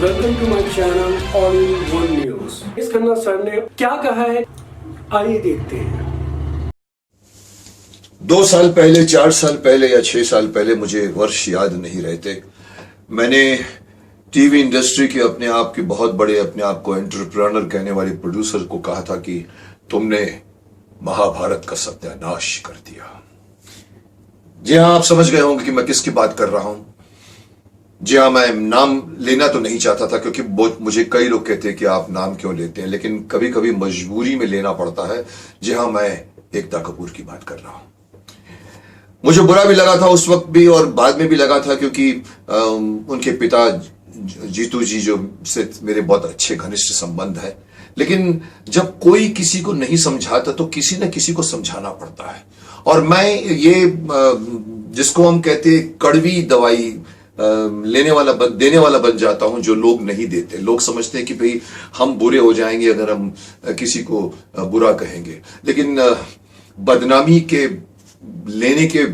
Welcome to my channel all in one news. इस Khanna sir ने क्या कहा है, आइए देखते हैं। 2 साल पहले, 4 साल पहले या 6 साल पहले, मुझे वर्ष याद नहीं रहते, मैंने टीवी इंडस्ट्री के अपने आप के बहुत बड़े, अपने आप को एंटरप्रेन्योर कहने वाले प्रोड्यूसर को कहा था कि तुमने महाभारत का सत्यानाश कर दिया। जी हाँ, आप समझ गए होंगे कि मैं किसकी बात कर रहा हूं। जी हाँ, मैं नाम लेना तो नहीं चाहता था क्योंकि मुझे कई लोग कहते हैं कि आप नाम क्यों लेते हैं, लेकिन कभी कभी मजबूरी में लेना पड़ता है। जी हाँ, मैं एकता कपूर की बात कर रहा हूं। मुझे बुरा भी लगा था उस वक्त भी और बाद में भी लगा था, क्योंकि उनके पिता जीतू जी जो से मेरे बहुत अच्छे घनिष्ठ संबंध है। लेकिन जब कोई किसी को नहीं समझाता तो किसी न किसी को समझाना पड़ता है। और मैं ये जिसको हम कहते हैं कड़वी दवाई देने वाला बन जाता हूं, जो लोग नहीं देते। लोग समझते हैं कि भाई हम बुरे हो जाएंगे अगर हम किसी को बुरा कहेंगे, लेकिन बदनामी के लेने के,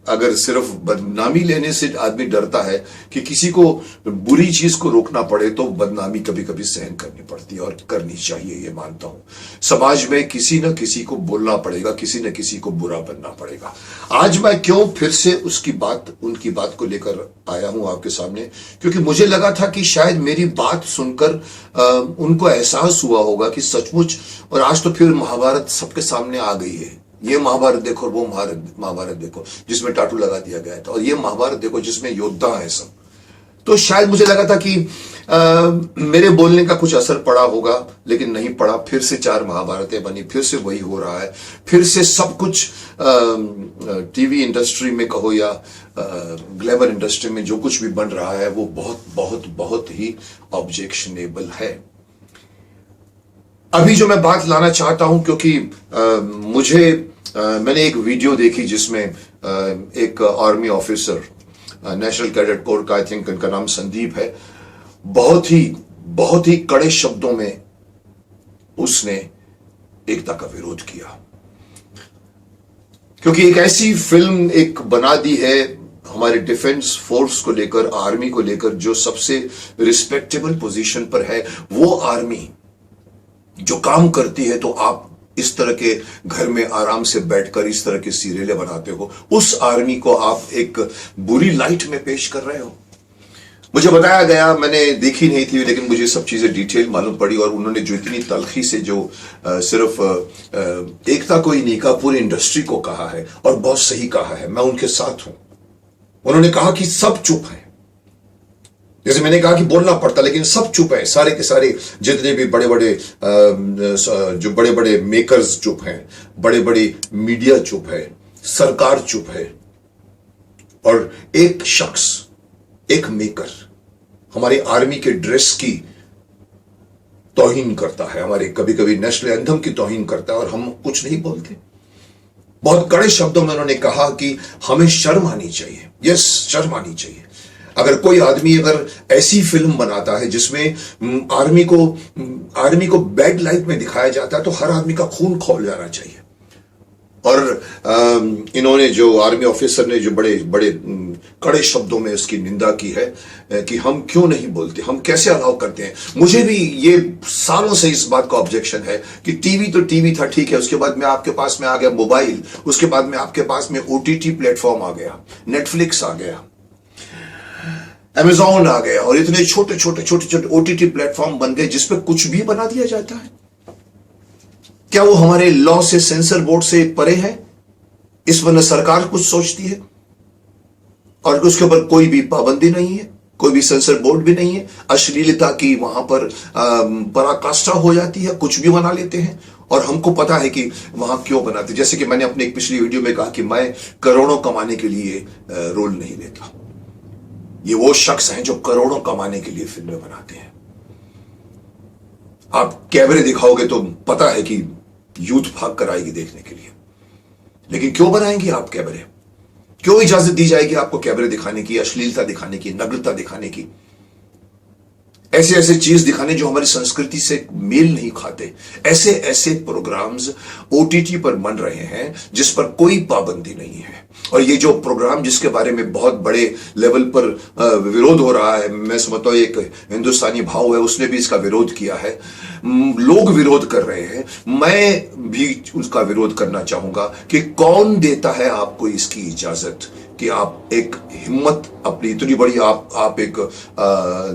अगर सिर्फ बदनामी लेने से आदमी डरता है कि किसी को बुरी चीज को रोकना पड़े, तो बदनामी कभी कभी सहन करनी पड़ती है और करनी चाहिए, ये मानता हूं। समाज में किसी न किसी को बोलना पड़ेगा, किसी न किसी को बुरा बनना पड़ेगा। आज मैं क्यों फिर से उनकी बात को लेकर आया हूं आपके सामने, क्योंकि मुझे लगा था कि शायद मेरी बात सुनकर उनको एहसास हुआ होगा कि सचमुच, और आज तो फिर महाभारत सबके सामने आ गई है। ये महाभारत देखो और वो महाभारत देखो जिसमें टाटू लगा दिया गया था, और ये महाभारत देखो जिसमें योद्धा है सब। तो शायद मुझे लगा था कि मेरे बोलने का कुछ असर पड़ा होगा, लेकिन नहीं पड़ा। फिर से 4 महाभारतें बनी, फिर से वही हो रहा है, फिर से सब कुछ टीवी इंडस्ट्री में कहो या ग्लैमर इंडस्ट्री में जो कुछ भी बन रहा है वो बहुत बहुत बहुत ही ऑब्जेक्शनेबल है। अभी जो मैं बात लाना चाहता हूं, क्योंकि मैंने एक वीडियो देखी जिसमें एक army officer, national cadet corps का, आई थिंक उनका नाम संदीप है, बहुत ही कड़े शब्दों में उसने एकता का विरोध किया। क्योंकि एक ऐसी फिल्म एक बना दी है हमारे डिफेंस फोर्स को लेकर, आर्मी को लेकर, जो सबसे रिस्पेक्टेबल पोजीशन पर है। वो आर्मी जो काम करती है, तो आप इस तरह के घर में आराम से बैठकर इस तरह के सीरियलें बनाते हो, उस आर्मी को आप एक बुरी लाइट में पेश कर रहे हो। मुझे बताया गया, मैंने देखी नहीं थी, लेकिन मुझे सब चीजें डिटेल मालूम पड़ी, और उन्होंने जो इतनी तलखी से जो सिर्फ एकता को ही नहीं कहा, पूरी इंडस्ट्री को कहा है, और बहुत सही कहा है। मैं उनके साथ हूं। उन्होंने कहा कि सब चुप है। जैसे मैंने कहा कि बोलना पड़ता, लेकिन सब चुप है। सारे के सारे जितने भी बड़े बड़े मेकर्स चुप हैं, बड़े बड़े मीडिया चुप है, सरकार चुप है, और एक शख्स, एक मेकर हमारी आर्मी के ड्रेस की तौहीन करता है, हमारे कभी कभी नेशनल एंथम की तौहीन करता है, और हम कुछ नहीं बोलते। बहुत कड़े शब्दों में उन्होंने कहा कि हमें शर्म आनी चाहिए। यस, शर्म आनी चाहिए। अगर कोई आदमी अगर ऐसी फिल्म बनाता है जिसमें आर्मी को बैड लाइट में दिखाया जाता है, तो हर आदमी का खून खौल जाना चाहिए। और इन्होंने, जो आर्मी ऑफिसर ने जो बड़े बड़े कड़े शब्दों में उसकी निंदा की है कि हम क्यों नहीं बोलते, हम कैसे अलाउ करते हैं। मुझे भी ये सालों से इस बात का ऑब्जेक्शन है कि टीवी तो टीवी था, ठीक है, उसके बाद में आपके पास में आ गया मोबाइल, उसके बाद में आपके पास में OTT प्लेटफॉर्म आ गया, नेटफ्लिक्स आ गया, अमेज़न आ गया, और इतने छोटे छोटे OTT प्लेटफॉर्म बन गए जिस पर कुछ भी बना दिया जाता है। क्या वो हमारे लॉ से, सेंसर बोर्ड से परे है? इस पर न सरकार कुछ सोचती है, और उसके ऊपर कोई भी पाबंदी नहीं है, कोई भी सेंसर बोर्ड भी नहीं है। अश्लीलता की वहां पर पराकाष्ठा हो जाती है, कुछ भी बना लेते हैं, और हमको पता है कि वहां क्यों बनाते। जैसे कि मैंने अपने एक पिछली वीडियो में कहा कि मैं करोड़ों कमाने के लिए रोल नहीं लेता। ये वो शख्स हैं जो करोड़ों कमाने के लिए फिल्में बनाते हैं। आप कैमरे दिखाओगे तो पता है कि यूथ भाग कर आएगी देखने के लिए, लेकिन क्यों बनाएंगे आप कैमरे? क्यों इजाजत दी जाएगी आपको कैमरे दिखाने की, अश्लीलता दिखाने की, नग्नता दिखाने की, ऐसे ऐसे चीज दिखाने जो हमारी संस्कृति से मेल नहीं खाते? ऐसे ऐसे प्रोग्राम्स OTT पर बन रहे हैं जिस पर कोई पाबंदी नहीं है। और ये जो प्रोग्राम जिसके बारे में बहुत बड़े लेवल पर विरोध हो रहा है, मैं समझता हूं एक हिंदुस्तानी भाव है, उसने भी इसका विरोध किया है, लोग विरोध कर रहे हैं, मैं भी उसका विरोध करना चाहूंगा कि कौन देता है आपको इसकी इजाजत कि आप एक हिम्मत अपनी इतनी बड़ी आप एक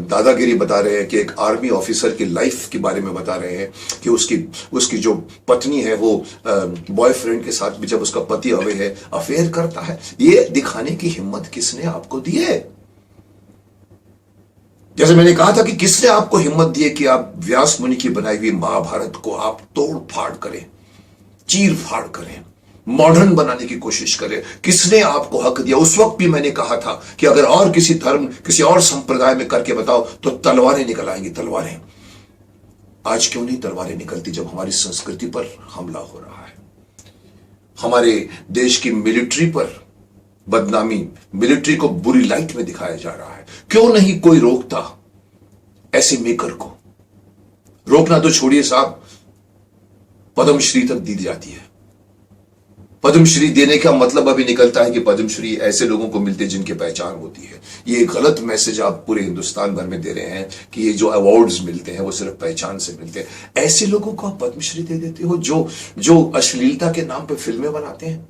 दादागिरी बता रहे हैं कि एक आर्मी ऑफिसर की लाइफ के बारे में बता रहे हैं कि उसकी जो पत्नी है वो बॉयफ्रेंड के साथ भी जब उसका पति अवे है अफेयर करता है। ये दिखाने की हिम्मत किसने आपको दी है? जैसे मैंने कहा था कि किसने आपको हिम्मत दी है कि आप व्यास मुनि की बनाई हुई महाभारत को आप तोड़ फाड़ करें, चीर फाड़ करें, मॉडर्न बनाने की कोशिश करें? किसने आपको हक दिया? उस वक्त भी मैंने कहा था कि अगर और किसी धर्म किसी और संप्रदाय में करके बताओ तो तलवारें निकल आएंगी, तलवारें। आज क्यों नहीं तलवारें निकलती जब हमारी संस्कृति पर हमला हो रहा है, हमारे देश की मिलिट्री पर बदनामी, मिलिट्री को बुरी लाइट में दिखाया जा रहा है? क्यों नहीं कोई रोकता ऐसे मेकर को? रोकना तो छोड़िए साहब, पद्मश्री तक दी जाती है। पद्मश्री देने का मतलब अभी निकलता है कि पद्मश्री ऐसे लोगों को मिलते जिनकी पहचान होती है। ये गलत मैसेज आप पूरे हिंदुस्तान भर में दे रहे हैं कि ये जो अवार्ड्स मिलते हैं वो सिर्फ पहचान से मिलते हैं। ऐसे लोगों को आप पद्मश्री दे देते हो जो अश्लीलता के नाम पे फिल्में बनाते हैं।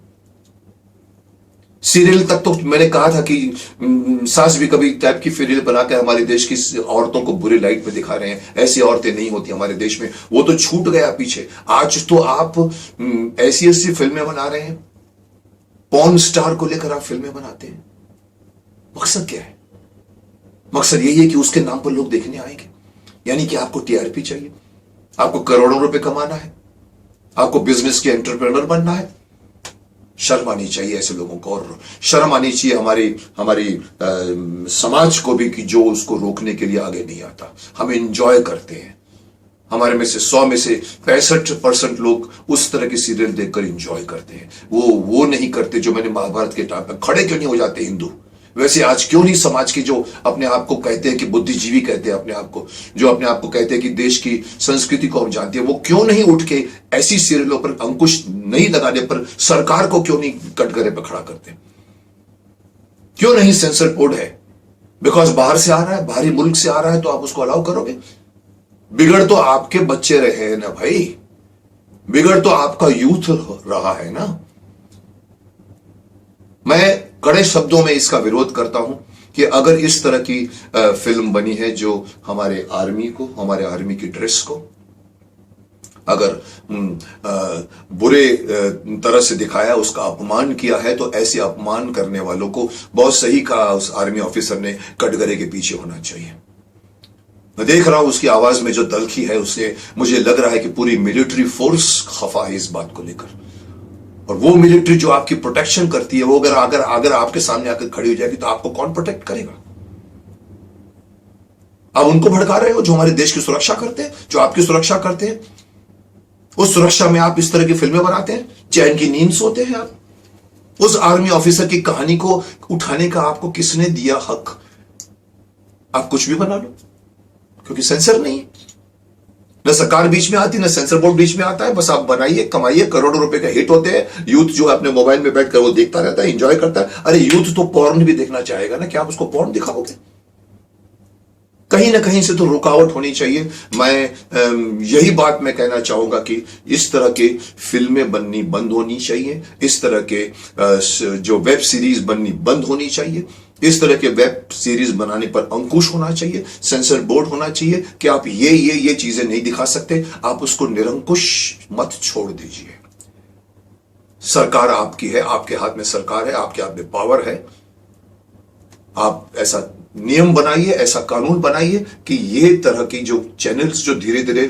सीरियल तक तो मैंने कहा था कि सास भी कभी टाइप की सीरियल बनाकर हमारे देश की औरतों को बुरी लाइट में दिखा रहे हैं। ऐसी औरतें नहीं होती हमारे देश में, वो तो छूट गया पीछे। आज तो आप ऐसी ऐसी फिल्में बना रहे हैं, पॉर्न स्टार को लेकर आप फिल्में बनाते हैं। मकसद क्या है? मकसद यही है कि उसके नाम पर लोग देखने आएंगे, यानी कि आपको टीआरपी चाहिए, आपको करोड़ों रुपए कमाना है, आपको बिजनेस के एंटरप्रेन्योर बनना है। शर्म आनी चाहिए ऐसे लोगों को, और शर्म आनी चाहिए हमारी समाज को भी कि जो उसको रोकने के लिए आगे नहीं आता। हम एंजॉय करते हैं, हमारे में से 100 में से 65% लोग उस तरह की सीरियल देखकर एंजॉय करते हैं। वो नहीं करते जो मैंने महाभारत के टाइम पर खड़े क्यों नहीं हो जाते हिंदू? वैसे आज क्यों नहीं समाज के जो अपने आप को कहते हैं कि बुद्धिजीवी कहते हैं अपने आप को, जो अपने आप को कहते हैं कि देश की संस्कृति को हम जानते हैं, वो क्यों नहीं उठ के ऐसी सीरियलों पर अंकुश नहीं लगाने पर सरकार को क्यों नहीं कटघरे पर खड़ा करते? क्यों नहीं सेंसर बोर्ड है? बिकॉज बाहर से आ रहा है, बाहरी मुल्क से आ रहा है तो आप उसको अलाउ करोगे? बिगड़ तो आपके बच्चे रहे हैं ना भाई, बिगड़ तो आपका यूथ रहा है ना। मैं कड़े शब्दों में इसका विरोध करता हूं कि अगर इस तरह की फिल्म बनी है जो हमारे आर्मी को, हमारे आर्मी की ड्रेस को अगर बुरे तरह से दिखाया, उसका अपमान किया है, तो ऐसे अपमान करने वालों को बहुत सही कहा उस आर्मी ऑफिसर ने, कटघरे के पीछे होना चाहिए। मैं देख रहा हूं उसकी आवाज में जो तलखी है, उससे मुझे लग रहा है कि पूरी मिलिट्री फोर्स खफा है इस बात को लेकर। और वो मिलिट्री जो आपकी प्रोटेक्शन करती है, वो अगर आपके सामने आकर खड़ी हो जाएगी तो आपको कौन प्रोटेक्ट करेगा? आप उनको भड़का रहे हो जो हमारे देश की सुरक्षा करते हैं, जो आपकी सुरक्षा करते हैं। उस सुरक्षा में आप इस तरह की फिल्में बनाते हैं, चैन की नींद सोते हैं आप। उस आर्मी ऑफिसर की कहानी को उठाने का आपको किसने दिया हक? आप कुछ भी बना लो, क्योंकि सेंसर नहीं है, न सरकार बीच में आती, न सेंसर बोर्ड बीच में आता है। बस आप बनाइए, कमाइए, करोड़ों रुपए का हिट होते हैं। यूथ जो अपने मोबाइल में बैठकर वो देखता रहता है, एंजॉय करता है। अरे यूथ तो पॉर्न भी देखना चाहेगा ना, क्या आप उसको पॉर्न दिखाओगे? कहीं ना कहीं से तो रुकावट होनी चाहिए। मैं यही बात मैं कहना चाहूंगा कि इस तरह के फिल्में बननी बंद होनी चाहिए, इस तरह के जो वेब सीरीज बननी बंद होनी चाहिए, इस तरह के वेब सीरीज बनाने पर अंकुश होना चाहिए, सेंसर बोर्ड होना चाहिए कि आप ये चीजें नहीं दिखा सकते। आप उसको निरंकुश मत छोड़ दीजिए। सरकार आपकी है, आपके हाथ में सरकार है, आपके हाथ में पावर है। आप ऐसा नियम बनाइए, ऐसा कानून बनाइए कि ये तरह की जो चैनल्स जो धीरे धीरे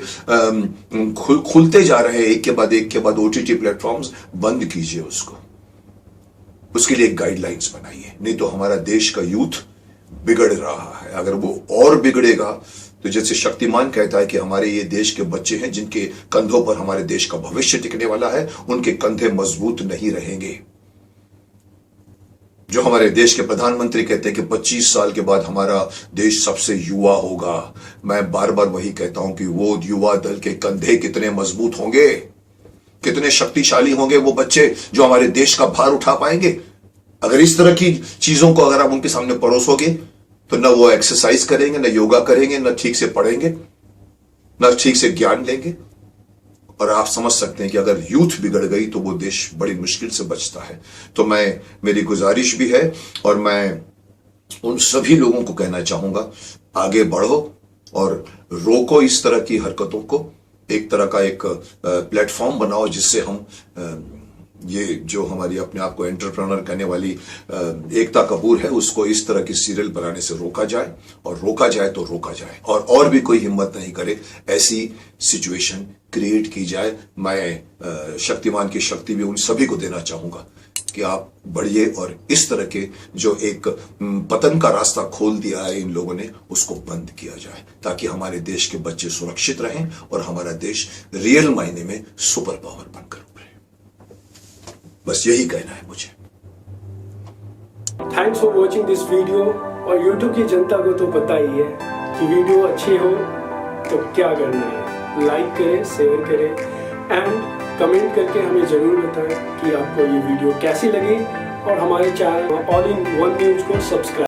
खुलते जा रहे हैं एक के बाद ओटीटी प्लेटफॉर्म्स, बंद कीजिए उसको। उसके लिए एक गाइडलाइंस बनाइए, नहीं तो हमारा देश का यूथ बिगड़ रहा है। अगर वो और बिगड़ेगा तो जैसे शक्तिमान कहता है कि हमारे ये देश के बच्चे हैं जिनके कंधों पर हमारे देश का भविष्य टिकने वाला है, उनके कंधे मजबूत नहीं रहेंगे। जो हमारे देश के प्रधानमंत्री कहते हैं कि 25 साल के बाद हमारा देश सबसे युवा होगा, मैं बार बार वही कहता हूं कि वो युवा दल के कंधे कितने मजबूत होंगे, कितने शक्तिशाली होंगे वो बच्चे जो हमारे देश का भार उठा पाएंगे। अगर इस तरह की चीजों को अगर आप उनके सामने परोसोगे तो न वो एक्सरसाइज करेंगे, न योगा करेंगे, न ठीक से पढ़ेंगे, न ठीक से ज्ञान लेंगे। और आप समझ सकते हैं कि अगर यूथ बिगड़ गई तो वो देश बड़ी मुश्किल से बचता है। तो मेरी गुजारिश भी है और मैं उन सभी लोगों को कहना चाहूंगा, आगे बढ़ो और रोको इस तरह की हरकतों को। एक तरह का एक प्लेटफॉर्म बनाओ जिससे हम ये जो हमारी अपने आप को एंटरप्रेन्योर कहने वाली एकता कपूर है, उसको इस तरह की सीरियल बनाने से रोका जाए, और रोका जाए तो रोका जाए, और भी कोई हिम्मत नहीं करे ऐसी सिचुएशन क्रिएट की जाए। मैं शक्तिमान की शक्ति भी उन सभी को देना चाहूंगा कि आप बढ़िए और इस तरह के जो एक पतन का रास्ता खोल दिया है इन लोगों ने, उसको बंद किया जाए, ताकि हमारे देश के बच्चे सुरक्षित रहें और हमारा देश रियल मायने में सुपर पावर बनकर उभरे। बस यही कहना है मुझे। Thanks for watching this video. और यूट्यूब की जनता को तो पता ही है कि वीडियो अच्छी हो तो क्या करना है, लाइक करें, शेयर करें एंड कमेंट करके हमें जरूर बताएं कि आपको ये वीडियो कैसी लगी, और हमारे channel all in one news को सब्सक्राइब